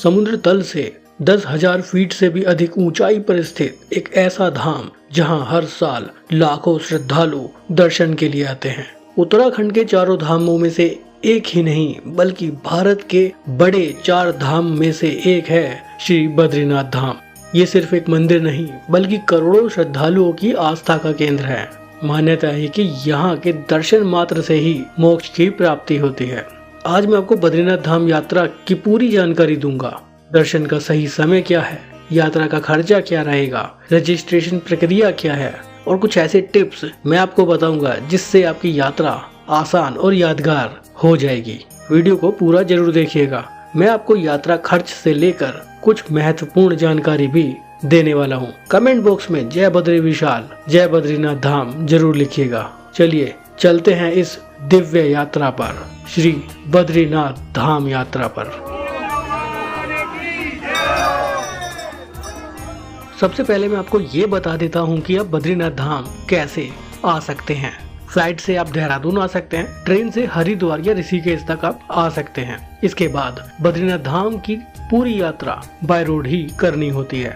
समुद्र तल से 10,000 फीट से भी अधिक ऊंचाई पर स्थित एक ऐसा धाम जहां हर साल लाखों श्रद्धालु दर्शन के लिए आते हैं। उत्तराखंड के चारों धामों में से एक ही नहीं बल्कि भारत के बड़े 4 धाम में से एक है श्री बद्रीनाथ धाम। ये सिर्फ एक मंदिर नहीं बल्कि करोड़ों श्रद्धालुओं की आस्था का केंद्र है। मान्यता है कि यहाँ के दर्शन मात्र से ही मोक्ष की प्राप्ति होती है। आज मैं आपको बद्रीनाथ धाम यात्रा की पूरी जानकारी दूंगा। दर्शन का सही समय क्या है, यात्रा का खर्चा क्या रहेगा, रजिस्ट्रेशन प्रक्रिया क्या है और कुछ ऐसे टिप्स मैं आपको बताऊंगा जिससे आपकी यात्रा आसान और यादगार हो जाएगी। वीडियो को पूरा जरूर देखिएगा। मैं आपको यात्रा खर्च से लेकर कुछ महत्वपूर्ण जानकारी भी देने वाला हूँ। कमेंट बॉक्स में जय बद्री विशाल, जय बद्रीनाथ धाम जरूर लिखिएगा। चलिए चलते हैं इस दिव्य यात्रा पर, श्री बद्रीनाथ धाम यात्रा पर। सबसे पहले मैं आपको ये बता देता हूँ कि आप बद्रीनाथ धाम कैसे आ सकते हैं। फ्लाइट से आप देहरादून आ सकते हैं, ट्रेन से हरिद्वार या ऋषिकेश तक आप आ सकते हैं। इसके बाद बद्रीनाथ धाम की पूरी यात्रा बाय रोड ही करनी होती है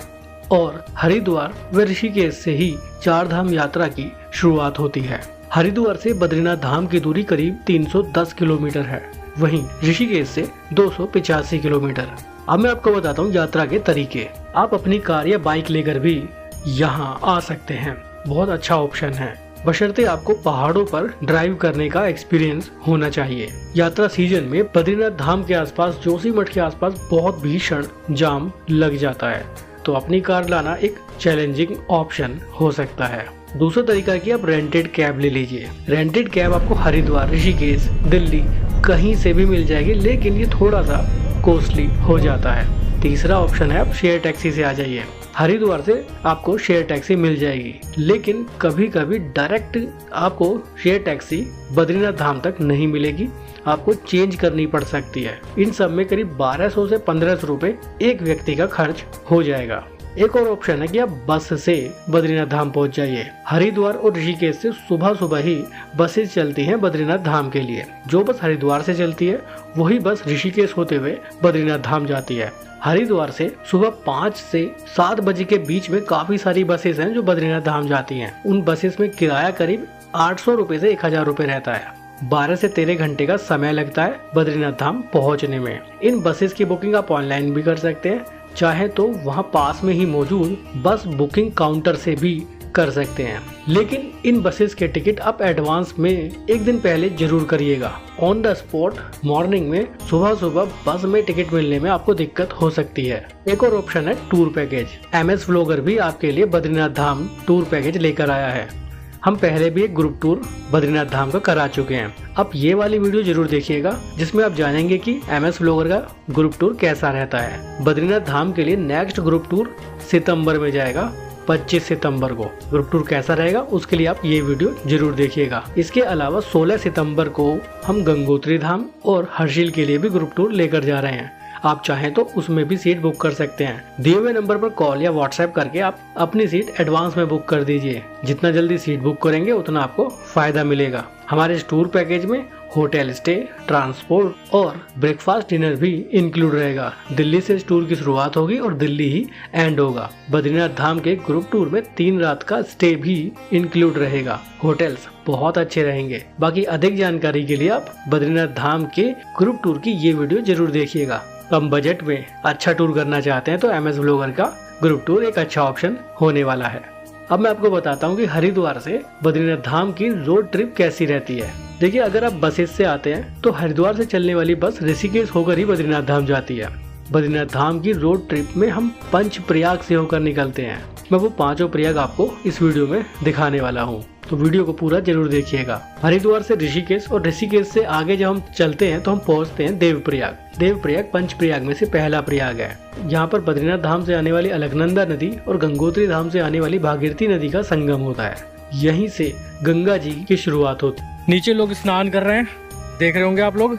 और हरिद्वार व ऋषिकेश से ही 4 धाम यात्रा की शुरुआत होती है। हरिद्वार से बद्रीनाथ धाम की दूरी करीब 310 किलोमीटर है, वहीं ऋषिकेश से 285 किलोमीटर। अब मैं आपको बताता हूँ यात्रा के तरीके। आप अपनी कार या बाइक लेकर भी यहाँ आ सकते हैं, बहुत अच्छा ऑप्शन है, बशर्ते आपको पहाड़ों पर ड्राइव करने का एक्सपीरियंस होना चाहिए। यात्रा सीजन में बद्रीनाथ धाम के आसपास, जोशीमठ के आसपास बहुत भीषण जाम लग जाता है, तो अपनी कार लाना एक चैलेंजिंग ऑप्शन हो सकता है। दूसरा तरीका है कि आप रेंटेड कैब ले लीजिए। रेंटेड कैब आपको हरिद्वार, ऋषिकेश, दिल्ली कहीं से भी मिल जाएगी, लेकिन ये थोड़ा सा कॉस्टली हो जाता है। तीसरा ऑप्शन है आप शेयर टैक्सी से आ जाइए। हरिद्वार से आपको शेयर टैक्सी मिल जाएगी, लेकिन कभी कभी डायरेक्ट आपको शेयर टैक्सी बद्रीनाथ धाम तक नहीं मिलेगी, आपको चेंज करनी पड़ सकती है। इन सब में करीब 1200 से 1500 रुपए एक व्यक्ति का खर्च हो जाएगा। एक और ऑप्शन है कि आप बस से बद्रीनाथ धाम पहुंच जाइए। हरिद्वार और ऋषिकेश से सुबह सुबह ही बसेस चलती हैं बद्रीनाथ धाम के लिए। जो बस हरिद्वार से चलती है वही बस ऋषिकेश होते हुए बद्रीनाथ धाम जाती है। हरिद्वार से सुबह 5 से 7 बजे के बीच में काफी सारी बसेस हैं जो बद्रीनाथ धाम जाती हैं। उन बसेस में किराया करीब 800 रुपए से 1000 रुपए रहता है। 12 से 13 घंटे का समय लगता है बद्रीनाथ धाम पहुंचने में। इन बसेस की बुकिंग आप ऑनलाइन भी कर सकते हैं, चाहे तो वहां पास में ही मौजूद बस बुकिंग काउंटर से भी कर सकते हैं। लेकिन इन बसेस के टिकट आप एडवांस में एक दिन पहले जरूर करिएगा। ऑन द स्पॉट मॉर्निंग में सुबह सुबह बस में टिकट मिलने में आपको दिक्कत हो सकती है। एक और ऑप्शन है टूर पैकेज। MS व्लॉगर भी आपके लिए बद्रीनाथ धाम टूर पैकेज लेकर आया है। हम पहले भी एक ग्रुप टूर बद्रीनाथ धाम का करा चुके हैं। अब ये वाली वीडियो जरूर देखिएगा जिसमें आप जानेंगे कि MS व्लॉगर का ग्रुप टूर कैसा रहता है। बद्रीनाथ धाम के लिए नेक्स्ट ग्रुप टूर सितंबर में जाएगा, 25 सितंबर को। ग्रुप टूर कैसा रहेगा उसके लिए आप ये वीडियो जरूर देखिएगा। इसके अलावा 16 सितंबर को हम गंगोत्री धाम और हर्षिल के लिए भी ग्रुप टूर लेकर जा रहे हैं। आप चाहें तो उसमें भी सीट बुक कर सकते हैं। दिए हुए नंबर पर कॉल या व्हाट्सएप करके आप अपनी सीट एडवांस में बुक कर दीजिए। जितना जल्दी सीट बुक करेंगे उतना आपको फायदा मिलेगा। हमारे इस टूर पैकेज में होटल स्टे, ट्रांसपोर्ट और ब्रेकफास्ट डिनर भी इंक्लूड रहेगा। दिल्ली से इस टूर की शुरुआत होगी और दिल्ली ही एंड होगा। बद्रीनाथ धाम के ग्रुप टूर में 3 रात का स्टे भी इंक्लूड रहेगा। होटल्स बहुत अच्छे रहेंगे। बाकी अधिक जानकारी के लिए आप बद्रीनाथ धाम के ग्रुप टूर की ये वीडियो जरूर देखिएगा। कम बजट में अच्छा टूर करना चाहते हैं तो MS व्लॉगर का ग्रुप टूर एक अच्छा ऑप्शन होने वाला है। अब मैं आपको बताता हूँ कि हरिद्वार से बद्रीनाथ धाम की रोड ट्रिप कैसी रहती है। देखिए, अगर आप बसेस से आते हैं तो हरिद्वार से चलने वाली बस ऋषिकेश होकर ही बद्रीनाथ धाम जाती है। बद्रीनाथ धाम की रोड ट्रिप में हम पंचप्रयाग से होकर निकलते हैं। मैं वो 5 प्रयाग आपको इस वीडियो में दिखाने वाला हूँ, तो वीडियो को पूरा जरूर देखिएगा। हरिद्वार से ऋषिकेश और ऋषिकेश से आगे जब हम चलते हैं तो हम पहुंचते हैं देवप्रयाग। देवप्रयाग पंचप्रयाग में से पहला प्रयाग है। यहाँ पर बद्रीनाथ धाम से आने वाली अलकनंदा नदी और गंगोत्री धाम से आने वाली भागीरथी नदी का संगम होता है। यहीं से गंगा जी की शुरुआत होती है। नीचे लोग स्नान कर रहे हैं, देख रहे होंगे आप लोग।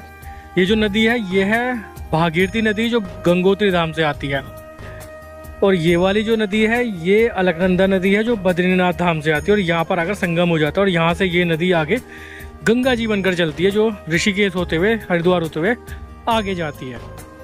ये जो नदी है ये है भागीरथी नदी जो गंगोत्री धाम से आती है, और ये वाली जो नदी है ये अलकनंदा नदी है जो बद्रीनाथ धाम से आती है और यहाँ पर आकर संगम हो जाता है। और यहाँ से ये नदी आगे गंगा जी बनकर चलती है जो ऋषिकेश होते हुए हरिद्वार होते हुए आगे जाती है।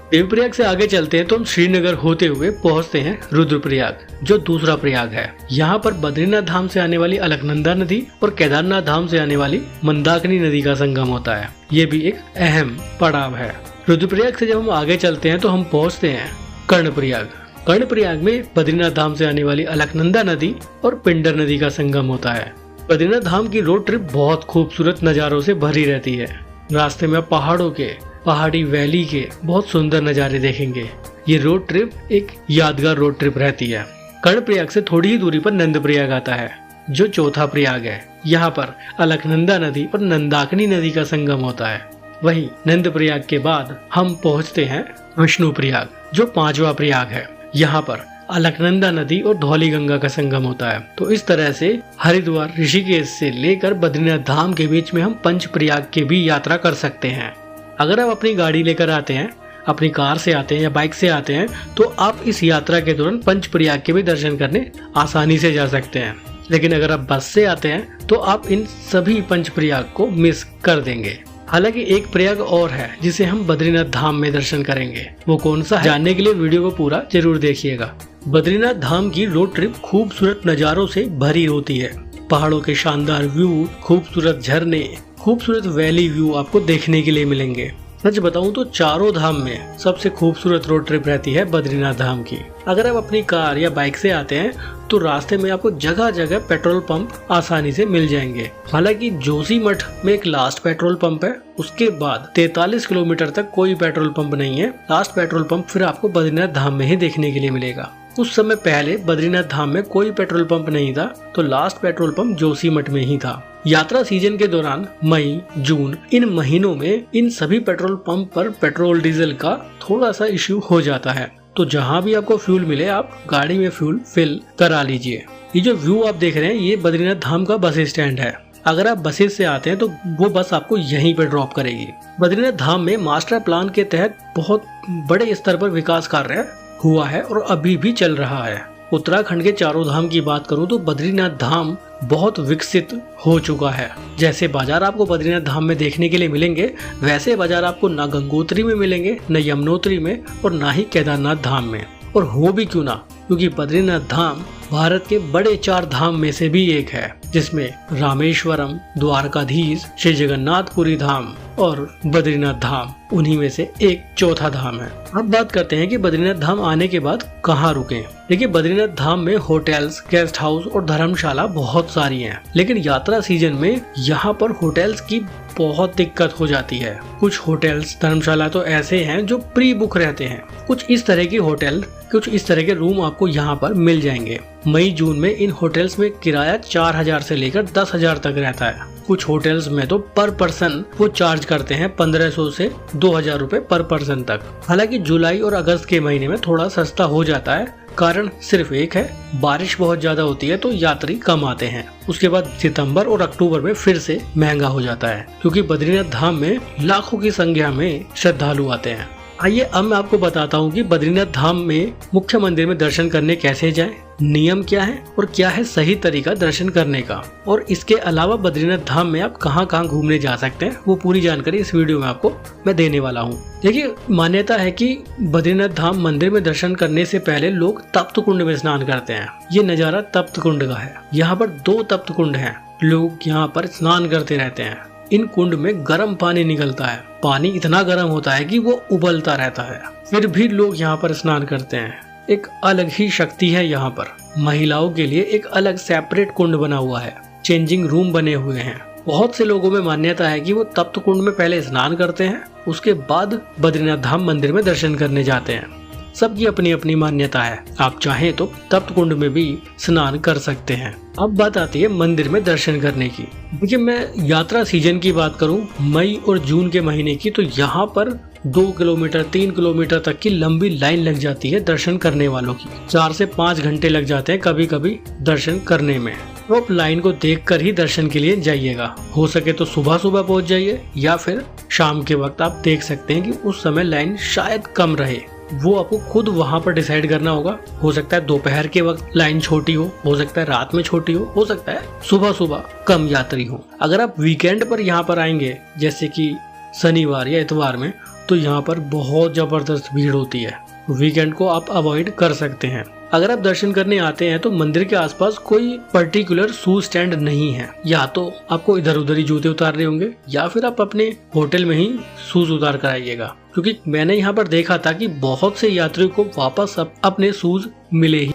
देवप्रयाग से आगे चलते हैं तो हम श्रीनगर होते हुए पहुंचते हैं रुद्रप्रयाग, जो दूसरा प्रयाग है। यहाँ पर बद्रीनाथ धाम से आने वाली अलकनंदा नदी और केदारनाथ धाम से आने वाली मंदाकिनी नदी का संगम होता है। ये भी एक अहम पड़ाव है। रुद्रप्रयाग से जब हम आगे चलते हैं तो हम पहुंचते हैं कर्णप्रयाग। कर्णप्रयाग में बद्रीनाथ धाम से आने वाली अलकनंदा नदी और पिंडर नदी का संगम होता है। बद्रीनाथ धाम की रोड ट्रिप बहुत खूबसूरत नज़ारों से भरी रहती है। रास्ते में पहाड़ों के, पहाड़ी वैली के बहुत सुंदर नज़ारे देखेंगे। ये रोड ट्रिप एक यादगार रोड ट्रिप रहती है। कर्णप्रयाग से थोड़ी ही दूरी पर नंदप्रयाग आता है, जो चौथा प्रयाग है। यहाँ पर अलकनंदा नदी और मंदाकिनी नदी का संगम होता है। वहीं नंदप्रयाग के बाद हम पहुँचते हैं विष्णुप्रयाग, जो पांचवा प्रयाग है। यहाँ पर अलकनंदा नदी और धौली गंगा का संगम होता है। तो इस तरह से हरिद्वार, ऋषिकेश से लेकर बद्रीनाथ धाम के बीच में हम पंच प्रयाग की भी यात्रा कर सकते हैं। अगर आप अपनी गाड़ी लेकर आते हैं, अपनी कार से आते हैं या बाइक से आते हैं, तो आप इस यात्रा के दौरान पंच प्रयाग के भी दर्शन करने आसानी से जा सकते हैं। लेकिन अगर आप बस से आते हैं तो आप इन सभी पंच प्रयाग को मिस कर देंगे। हालांकि एक प्रयाग और है जिसे हम बद्रीनाथ धाम में दर्शन करेंगे। वो कौन सा है, जानने के लिए वीडियो को पूरा जरूर देखिएगा। बद्रीनाथ धाम की रोड ट्रिप खूबसूरत नज़ारों से भरी होती है। पहाड़ों के शानदार व्यू, खूबसूरत झरने, खूबसूरत वैली व्यू आपको देखने के लिए मिलेंगे। सच बताऊं तो चारों धाम में सबसे खूबसूरत रोड ट्रिप रहती है बद्रीनाथ धाम की। अगर आप अपनी कार या बाइक से आते हैं तो रास्ते में आपको जगह जगह पेट्रोल पंप आसानी से मिल जाएंगे। हालांकि जोशीमठ में एक लास्ट पेट्रोल पंप है, उसके बाद 43 किलोमीटर तक कोई पेट्रोल पंप नहीं है। लास्ट पेट्रोल पंप फिर आपको बद्रीनाथ धाम में ही देखने के लिए मिलेगा। उस समय पहले बद्रीनाथ धाम में कोई पेट्रोल पंप नहीं था, तो लास्ट पेट्रोल पंप जोशीमठ में ही था। यात्रा सीजन के दौरान मई, जून इन महीनों में इन सभी पेट्रोल पंप पर पेट्रोल डीजल का थोड़ा सा इश्यू हो जाता है। तो जहां भी आपको फ्यूल मिले आप गाड़ी में फ्यूल फिल करा लीजिए। ये जो व्यू आप देख रहे हैं ये बद्रीनाथ धाम का बस स्टैंड है। अगर आप बसेस से आते हैं तो वो बस आपको यहीं पर ड्रॉप करेगी। बद्रीनाथ धाम में मास्टर प्लान के तहत बहुत बड़े स्तर पर विकास कार्य हुआ है और अभी भी चल रहा है। उत्तराखंड के चारों धाम की बात करूं तो बद्रीनाथ धाम बहुत विकसित हो चुका है। जैसे बाजार आपको बद्रीनाथ धाम में देखने के लिए मिलेंगे, वैसे बाजार आपको न गंगोत्री में मिलेंगे, न यमुनोत्री में और न ही केदारनाथ धाम में। और हो भी क्यों ना, क्योंकि बद्रीनाथ धाम भारत के बड़े 4 धाम में से भी एक है, जिसमें रामेश्वरम, द्वारकाधीश, श्री जगन्नाथपुरी धाम और बद्रीनाथ धाम उन्हीं में से एक चौथा धाम है। अब बात करते हैं कि बद्रीनाथ धाम आने के बाद कहाँ रुकें। देखिए, बद्रीनाथ धाम में होटल्स, गेस्ट हाउस और धर्मशाला बहुत सारी हैं, लेकिन यात्रा सीजन में यहाँ पर होटल्स की बहुत दिक्कत हो जाती है। कुछ होटल्स, धर्मशाला तो ऐसे हैं जो प्री बुक रहते हैं। कुछ इस तरह की होटल, कुछ इस तरह के रूम आपको यहाँ पर मिल जाएंगे। मई जून में इन होटल्स में किराया 4000 से लेकर 10,000 तक रहता है। कुछ होटल्स में तो पर पर्सन वो चार्ज करते हैं 1500 से 2000 रुपए पर पर्सन तक। हालांकि जुलाई और अगस्त के महीने में थोड़ा सस्ता हो जाता है। कारण सिर्फ एक है, बारिश बहुत ज्यादा होती है तो यात्री कम आते हैं। उसके बाद सितंबर और अक्टूबर में फिर से महंगा हो जाता है, क्योंकि बद्रीनाथ धाम में लाखों की संख्या में श्रद्धालु आते हैं। आइए अब मैं आपको बताता हूँ कि बद्रीनाथ धाम में मुख्य मंदिर में दर्शन करने कैसे जाएं, नियम क्या है और क्या है सही तरीका दर्शन करने का, और इसके अलावा बद्रीनाथ धाम में आप कहाँ कहाँ घूमने जा सकते हैं, वो पूरी जानकारी इस वीडियो में आपको मैं देने वाला हूँ। देखिए, मान्यता है कि बद्रीनाथ धाम मंदिर में दर्शन करने से पहले लोग तप्त कुंड में स्नान करते हैं। ये नज़ारा तप्त कुंड का है। यहाँ पर 2 तप्त कुंड हैं। लोग यहाँ पर स्नान करते रहते हैं। इन कुंड में गर्म पानी निकलता है। पानी इतना गर्म होता है कि वो उबलता रहता है, फिर भी लोग यहाँ पर स्नान करते हैं। एक अलग ही शक्ति है यहाँ पर। महिलाओं के लिए एक अलग सेपरेट कुंड बना हुआ है, चेंजिंग रूम बने हुए हैं। बहुत से लोगों में मान्यता है कि वो तप्त कुंड में पहले स्नान करते हैं, उसके बाद बद्रीनाथ धाम मंदिर में दर्शन करने जाते हैं। सबकी अपनी अपनी मान्यता है। आप चाहें तो तप्त कुंड में भी स्नान कर सकते हैं। अब बात आती है मंदिर में दर्शन करने की। देखिए, मैं यात्रा सीजन की बात करूं, मई और जून के महीने की, तो यहाँ पर 2 किलोमीटर 3 किलोमीटर तक की लंबी लाइन लग जाती है दर्शन करने वालों की। 4 से 5 घंटे लग जाते हैं कभी कभी दर्शन करने में। तो आप लाइन को देखकर ही दर्शन के लिए जाइएगा। हो सके तो सुबह सुबह पहुंच जाइए, या फिर शाम के वक्त आप देख सकते हैं कि उस समय लाइन शायद कम रहे। वो आपको खुद वहाँ पर डिसाइड करना होगा। हो सकता है दोपहर के वक्त लाइन छोटी हो सकता है रात में छोटी हो सकता है सुबह सुबह कम यात्री हो। अगर आप वीकेंड पर यहाँ पर आएंगे, जैसे कि शनिवार या इतवार में, तो यहाँ पर बहुत जबरदस्त भीड़ होती है। वीकेंड को आप अवॉइड कर सकते हैं। अगर आप दर्शन करने आते हैं तो मंदिर के आसपास कोई पर्टिकुलर शू स्टैंड नहीं है। या तो आपको इधर उधर ही जूते उतारने होंगे या फिर आप अपने होटल में ही शूज उतार कर आइएगा, क्योंकि मैंने यहाँ पर देखा था कि बहुत से यात्रियों को वापस अपने शूज मिले ही,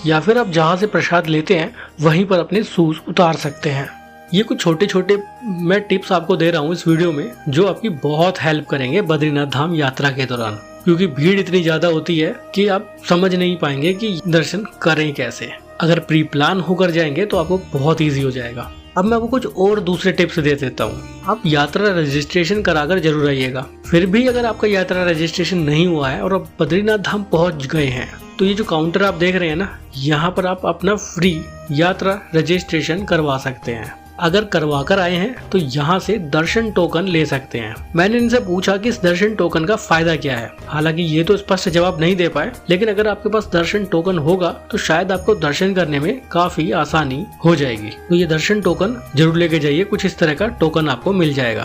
या फिर आप जहाँ से प्रसाद लेते हैं वहीं पर अपने शूज उतार सकते हैं। ये कुछ छोटे छोटे मैं टिप्स आपको दे रहा हूँ इस वीडियो में, जो आपकी बहुत हेल्प करेंगे बद्रीनाथ धाम यात्रा के दौरान, क्योंकि भीड़ इतनी ज्यादा होती है कि आप समझ नहीं पाएंगे कि दर्शन करें कैसे। अगर प्री प्लान होकर जाएंगे तो आपको बहुत इजी हो जाएगा। अब मैं आपको कुछ और दूसरे टिप्स दे देता हूँ। आप यात्रा रजिस्ट्रेशन कराकर जरूर आइएगा। फिर भी अगर आपका यात्रा रजिस्ट्रेशन नहीं हुआ है और आप बद्रीनाथ धाम पहुँच गए हैं, तो ये जो काउंटर आप देख रहे हैं ना, यहाँ पर आप अपना फ्री यात्रा रजिस्ट्रेशन करवा सकते हैं। अगर करवा कर आए हैं तो यहाँ से दर्शन टोकन ले सकते हैं। मैंने इनसे पूछा कि इस दर्शन टोकन का फायदा क्या है। हालांकि ये तो स्पष्ट जवाब नहीं दे पाए, लेकिन अगर आपके पास दर्शन टोकन होगा तो शायद आपको दर्शन करने में काफी आसानी हो जाएगी। तो ये दर्शन टोकन जरूर लेके जाइए, कुछ इस तरह का टोकन आपको मिल जाएगा।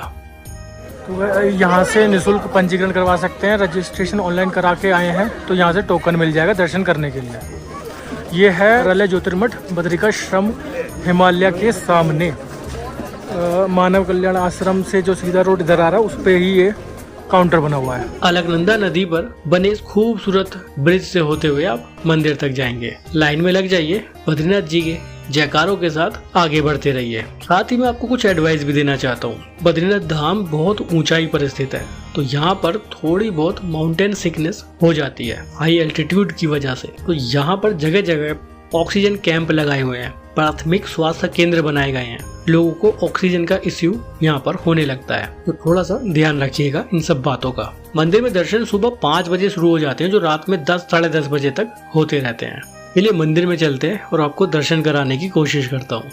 तो यहाँ से निःशुल्क पंजीकरण करवा सकते हैं। रजिस्ट्रेशन ऑनलाइन करा के आए हैं तो यहाँ से टोकन मिल जाएगा दर्शन करने के लिए। ये है रले ज्योतिर्मठ बद्रिकाश्रम हिमालय के सामने, मानव कल्याण आश्रम से जो सीधा रोड इधर आ रहा है उस पे ही ये काउंटर बना हुआ है। अलकनंदा नदी पर बने इस खूबसूरत ब्रिज से होते हुए आप मंदिर तक जाएंगे। लाइन में लग जाइए, बद्रीनाथ जी के जयकारों के साथ आगे बढ़ते रहिए। साथ ही मैं आपको कुछ एडवाइस भी देना चाहता हूँ। बद्रीनाथ धाम बहुत ऊंचाई पर स्थित है, तो यहाँ पर थोड़ी बहुत माउंटेन सिकनेस हो जाती है हाई एल्टीट्यूड की वजह से। तो यहाँ पर जगह जगह ऑक्सीजन कैंप लगाए हुए हैं, प्राथमिक स्वास्थ्य केंद्र बनाए गए हैं। लोगों को ऑक्सीजन का इश्यू यहाँ पर होने लगता है, तो थोड़ा सा ध्यान रखिएगा इन सब बातों का। मंदिर में दर्शन सुबह 5 बजे शुरू हो जाते हैं, जो रात में 10 साढ़े 10 बजे तक होते रहते हैं। चलिए मंदिर में चलते हैं और आपको दर्शन कराने की कोशिश करता हूँ।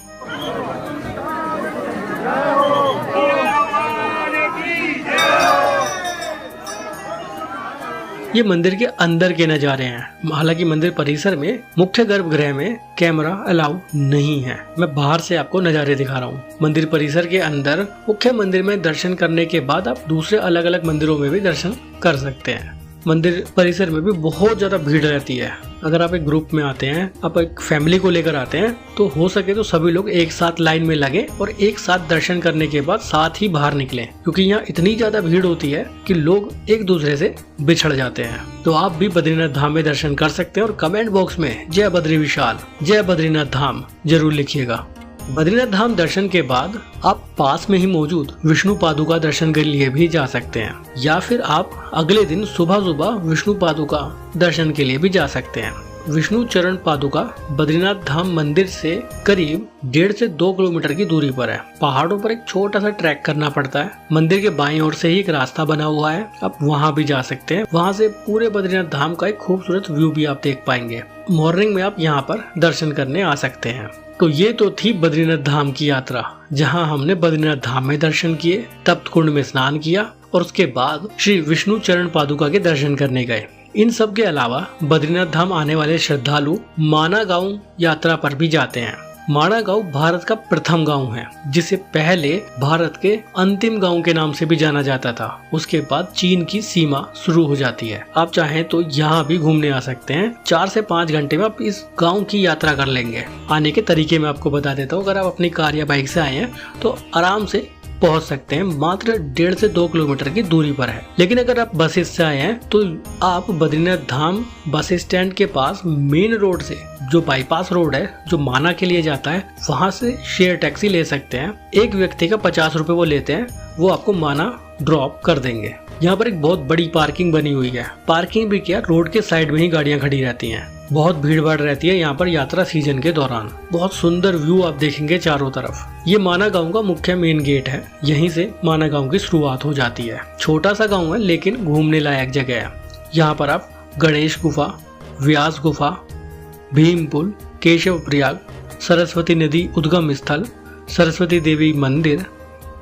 ये मंदिर के अंदर के नज़ारे हैं। हालांकि मंदिर परिसर में मुख्य गर्भगृह में कैमरा अलाउ नहीं है। मैं बाहर से आपको नज़ारे दिखा रहा हूँ। मंदिर परिसर के अंदर मुख्य मंदिर में दर्शन करने के बाद आप दूसरे अलग अलग मंदिरों में भी दर्शन कर सकते हैं। मंदिर परिसर में भी बहुत ज्यादा भीड़ रहती है। अगर आप एक ग्रुप में आते हैं, आप एक फैमिली को लेकर आते हैं, तो हो सके तो सभी लोग एक साथ लाइन में लगे और एक साथ दर्शन करने के बाद साथ ही बाहर निकलें, क्योंकि यहाँ इतनी ज्यादा भीड़ होती है कि लोग एक दूसरे से बिछड़ जाते हैं। तो आप भी बद्रीनाथ धाम में दर्शन कर सकते हैं और कमेंट बॉक्स में जय बद्री विशाल, जय बद्रीनाथ धाम जरूर लिखिएगा। बद्रीनाथ धाम दर्शन के बाद आप पास में ही मौजूद विष्णु पादुका दर्शन के लिए भी जा सकते हैं, या फिर आप अगले दिन सुबह सुबह विष्णु पादुका दर्शन के लिए भी जा सकते हैं। विष्णु चरण पादुका बद्रीनाथ धाम मंदिर से करीब 1.5 से 2 किलोमीटर की दूरी पर है। पहाड़ों पर एक छोटा सा ट्रैक करना पड़ता है। मंदिर के बाईं ओर से ही एक रास्ता बना हुआ है, आप वहां भी जा सकते हैं। वहां से पूरे बद्रीनाथ धाम का एक खूबसूरत व्यू भी आप देख पाएंगे। मॉर्निंग में आप यहाँ पर दर्शन करने आ सकते हैं। तो ये तो थी बद्रीनाथ धाम की यात्रा, जहां हमने बद्रीनाथ धाम में दर्शन किए, तप्त कुंड में स्नान किया और उसके बाद श्री विष्णु चरण पादुका के दर्शन करने गए। इन सब के अलावा बद्रीनाथ धाम आने वाले श्रद्धालु माना गांव यात्रा पर भी जाते हैं। माना गांव भारत का प्रथम गांव है, जिसे पहले भारत के अंतिम गांव के नाम से भी जाना जाता था। उसके बाद चीन की सीमा शुरू हो जाती है। आप चाहें तो यहाँ भी घूमने आ सकते हैं। 4 से 5 घंटे में आप इस गांव की यात्रा कर लेंगे। आने के तरीके मैं आपको बता देता हूँ। अगर आप अपनी कार या बाइक से आए हैं तो आराम से पहुंच सकते हैं। मात्र 1.5 से 2 किलोमीटर की दूरी पर है। लेकिन अगर आप बस से आए हैं तो आप बद्रीनाथ धाम बस स्टैंड के पास मेन रोड से, जो बाईपास रोड है जो माना के लिए जाता है, वहां से शेयर टैक्सी ले सकते हैं। एक व्यक्ति का 50 रुपए वो लेते हैं, वो आपको माना ड्रॉप कर देंगे। यहाँ पर एक बहुत बड़ी पार्किंग बनी हुई है। पार्किंग भी क्या, रोड के साइड में ही गाड़ियाँ खड़ी रहती हैं। बहुत भीड़ भाड़ रहती है यहाँ पर यात्रा सीजन के दौरान। बहुत सुंदर व्यू आप देखेंगे चारों तरफ। ये माना गांव का मुख्य मेन गेट है। यहीं से माना गांव की शुरुआत हो जाती है। छोटा सा गांव है लेकिन घूमने लायक जगह है। यहाँ पर आप गणेश गुफा, व्यास गुफा, भीम पुल, केशव प्रयाग, सरस्वती नदी उद्गम स्थल, सरस्वती देवी मंदिर,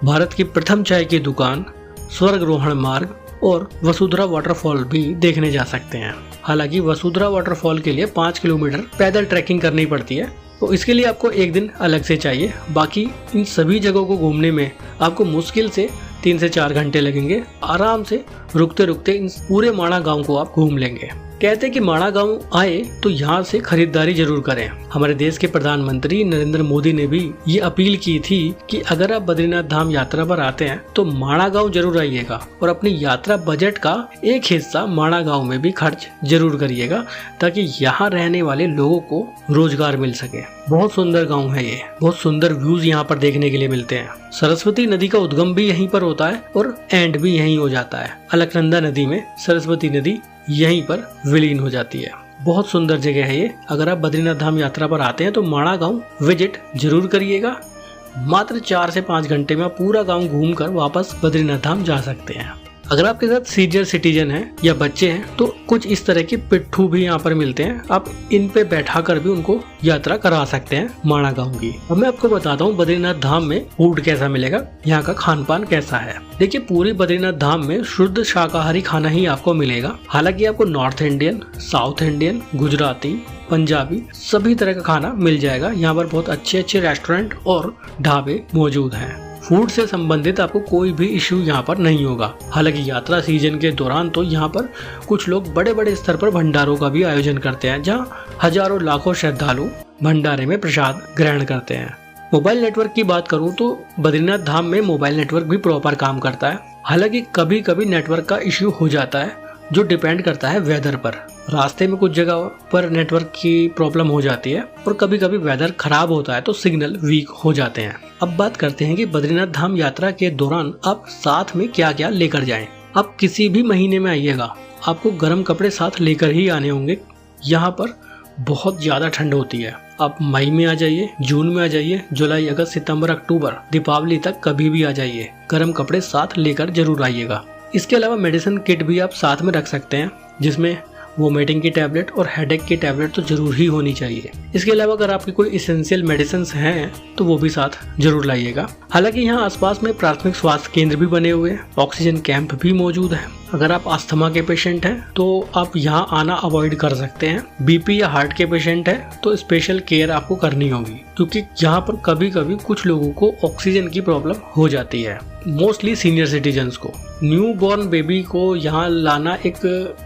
भारत की प्रथम चाय की दुकान, स्वर्गरोहण मार्ग और वसुंधरा वाटरफॉल भी देखने जा सकते हैं। हालांकि वसुंधरा वाटरफॉल के लिए 5 किलोमीटर पैदल ट्रैकिंग करनी पड़ती है, तो इसके लिए आपको एक दिन अलग से चाहिए। बाकी इन सभी जगहों को घूमने में आपको मुश्किल से 3 से 4 घंटे लगेंगे। आराम से रुकते रुकते इन पूरे माणा गांव को आप घूम लेंगे। कहते हैं कि माणा गांव आए तो यहाँ से खरीदारी जरूर करें। हमारे देश के प्रधानमंत्री नरेंद्र मोदी ने भी ये अपील की थी कि अगर आप बद्रीनाथ धाम यात्रा पर आते हैं तो माणा गांव जरूर आइएगा और अपनी यात्रा बजट का एक हिस्सा माणा गांव में भी खर्च जरूर करिएगा, ताकि यहाँ रहने वाले लोगों को रोजगार मिल सके। बहुत सुंदर गाँव है ये, बहुत सुंदर व्यूज यहाँ पर देखने के लिए मिलते हैं। सरस्वती नदी का उद्गम भी यहीं पर होता है और एंड भी यहीं हो जाता है। अलकनंदा नदी में सरस्वती नदी यहीं पर विलीन हो जाती है। बहुत सुंदर जगह है ये। अगर आप बद्रीनाथ धाम यात्रा पर आते हैं तो माणा गांव विजिट जरूर करिएगा। मात्र 4 से 5 घंटे में पूरा गांव घूमकर वापस बद्रीनाथ धाम जा सकते हैं। अगर आपके साथ सीनियर सिटीजन है या बच्चे हैं तो कुछ इस तरह के पिट्ठू भी यहाँ पर मिलते हैं। आप इन पे बैठा कर भी उनको यात्रा करा सकते हैं माणा गांव की। अब मैं आपको बताता हूँ बद्रीनाथ धाम में फूड कैसा मिलेगा, यहाँ का खान पान कैसा है। देखिए, पूरी बद्रीनाथ धाम में शुद्ध शाकाहारी खाना ही आपको मिलेगा। हालांकि आपको north Indian, south Indian, Gujarati, Punjabi सभी तरह का खाना मिल जाएगा। यहाँ पर बहुत अच्छे अच्छे रेस्टोरेंट और ढाबे मौजूद हैं। फूड से संबंधित आपको कोई भी इश्यू यहाँ पर नहीं होगा। हालांकि यात्रा सीजन के दौरान तो यहाँ पर कुछ लोग बड़े बड़े स्तर पर भंडारों का भी आयोजन करते हैं, जहाँ हजारों लाखों श्रद्धालु भंडारे में प्रसाद ग्रहण करते हैं। मोबाइल नेटवर्क की बात करूँ तो बद्रीनाथ धाम में मोबाइल नेटवर्क भी प्रॉपर काम करता है। हालांकि कभी कभी नेटवर्क का इश्यू हो जाता है, जो डिपेंड करता है वेदर पर। रास्ते में कुछ जगह पर नेटवर्क की प्रॉब्लम हो जाती है और कभी कभी वेदर खराब होता है तो सिग्नल वीक हो जाते हैं। अब बात करते हैं कि बद्रीनाथ धाम यात्रा के दौरान आप साथ में क्या क्या लेकर जाएं। आप किसी भी महीने में आइएगा, आपको गर्म कपड़े साथ लेकर ही आने होंगे। यहाँ पर बहुत ज़्यादा ठंड होती है। आप मई में आ जाइए, जून में आ जाइए, जुलाई, अगस्त, सितंबर, अक्टूबर, दीपावली तक कभी भी आ जाइए। गर्म कपड़े साथ लेकर जरूर आइएगा। इसके अलावा मेडिसिन किट भी आप साथ में रख सकते हैं, जिसमें वोमिटिंग की टैबलेट और हेडेक की टैबलेट तो जरूर ही होनी चाहिए। इसके अलावा अगर आपकी कोई इसेंशियल मेडिसिन हैं तो वो भी साथ जरूर लाइएगा। हालांकि यहाँ आसपास में प्राथमिक स्वास्थ्य केंद्र भी बने हुए हैं, ऑक्सीजन कैंप भी मौजूद है। अगर आप अस्थमा के पेशेंट हैं तो आप यहाँ आना अवॉइड कर सकते हैं। बीपी या हार्ट के पेशेंट हैं तो स्पेशल केयर आपको करनी होगी, क्योंकि यहाँ पर कभी कभी कुछ लोगों को ऑक्सीजन की प्रॉब्लम हो जाती है। मोस्टली सीनियर सिटीजन्स को, न्यू बॉर्न बेबी को यहाँ लाना एक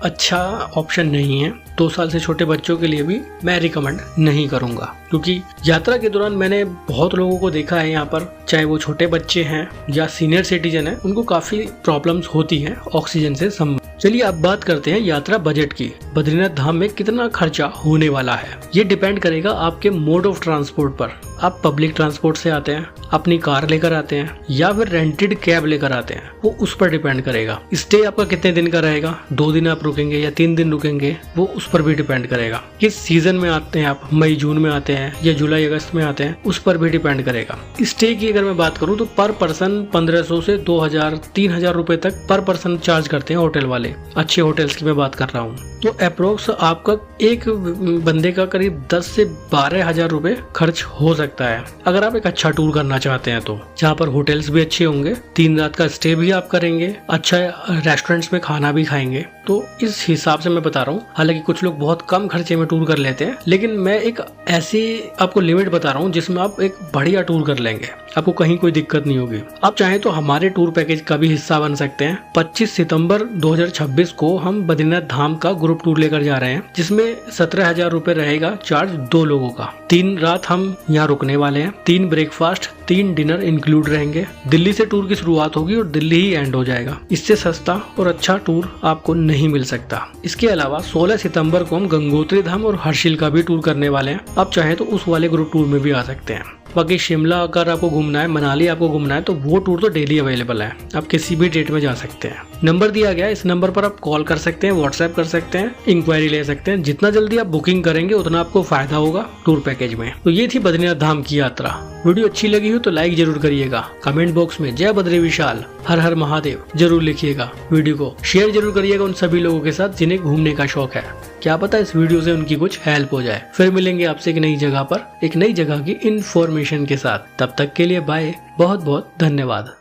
अच्छा ऑप्शन नहीं है। 2 साल से छोटे बच्चों के लिए भी मैं रिकमेंड नहीं करूँगा, क्योंकि यात्रा के दौरान मैंने बहुत लोगों को देखा है यहाँ पर, चाहे वो छोटे बच्चे हैं या सीनियर सिटीजन हैं, उनको काफ़ी प्रॉब्लम्स होती हैं ऑक्सीजन से संबंधित। चलिए अब बात करते हैं यात्रा बजट की। बद्रीनाथ धाम में कितना खर्चा होने वाला है, ये डिपेंड करेगा आपके मोड ऑफ ट्रांसपोर्ट पर। आप पब्लिक ट्रांसपोर्ट से आते हैं, अपनी कार लेकर आते हैं या फिर रेंटेड कैब लेकर आते हैं, वो उस पर डिपेंड करेगा। स्टे आपका कितने दिन का रहेगा, 2 दिन आप रुकेंगे या 3 दिन रुकेंगे, वो उस पर भी डिपेंड करेगा। किस सीजन में आते हैं आप, मई जून में आते हैं या जुलाई अगस्त में आते हैं, उस पर भी डिपेंड करेगा। स्टे की अगर मैं बात करूँ तो पर पर्सन 1500 से 2000 3000 रुपए तक पर पर्सन चार्ज करते हैं होटल वाले। अच्छे होटल्स की मैं बात कर रहा हूँ तो अप्रोक्स आपका एक बंदे का करीब 10 से 12 हजार रुपए खर्च हो सकता है, अगर आप एक अच्छा टूर करना चाहते हैं तो, जहाँ पर होटल्स भी अच्छे होंगे, 3 रात का स्टे भी आप करेंगे, अच्छा रेस्टोरेंट्स में खाना भी खाएंगे। तो इस हिसाब से मैं बता रहा हूँ। हालांकि कुछ लोग बहुत कम खर्चे में टूर कर लेते हैं, लेकिन मैं एक ऐसी आपको लिमिट बता रहा हूँ जिसमें आप एक बढ़िया टूर कर लेंगे, आपको कहीं कोई दिक्कत नहीं होगी। आप चाहें तो हमारे टूर पैकेज का भी हिस्सा बन सकते हैं। 25 सितंबर 2026 को हम बद्रीनाथ धाम का ग्रुप टूर लेकर जा रहे हैं, जिसमें 17,000 रुपए रहेगा चार्ज 2 लोगों का। 3 रात हम यहाँ रुकने वाले हैं, 3 ब्रेकफास्ट, 3 डिनर इंक्लूड रहेंगे। दिल्ली से टूर की शुरुआत होगी और दिल्ली ही एंड हो जाएगा। इससे सस्ता और अच्छा टूर आपको नहीं मिल सकता। इसके अलावा 16 सितंबर को हम गंगोत्री धाम और हर्षिल का भी टूर करने वाले हैं। आप चाहें तो उस वाले ग्रुप टूर में भी आ सकते हैं। बाकी शिमला अगर आपको घूमना है, मनाली आपको घूमना है, तो वो टूर तो डेली अवेलेबल है, आप किसी भी डेट में जा सकते हैं। नंबर दिया गया है, इस नंबर पर आप कॉल कर सकते हैं, व्हाट्सएप कर सकते हैं, इंक्वायरी ले सकते हैं। जितना जल्दी आप बुकिंग करेंगे उतना आपको फायदा होगा टूर पैकेज में। तो ये थी बद्रीनाथ धाम की यात्रा। वीडियो अच्छी लगी हो तो लाइक जरूर करिएगा, कमेंट बॉक्स में जय बद्री विशाल, हर हर महादेव जरूर लिखिएगा। वीडियो को शेयर जरूर करिएगा उन सभी लोगों के साथ जिन्हें घूमने का शौक है। क्या पता इस वीडियो से उनकी कुछ हेल्प हो जाए। फिर मिलेंगे आपसे एक नई जगह पर, एक नई जगह की इन्फॉर्मेशन के साथ। तब तक के लिए बाय, बहुत बहुत धन्यवाद।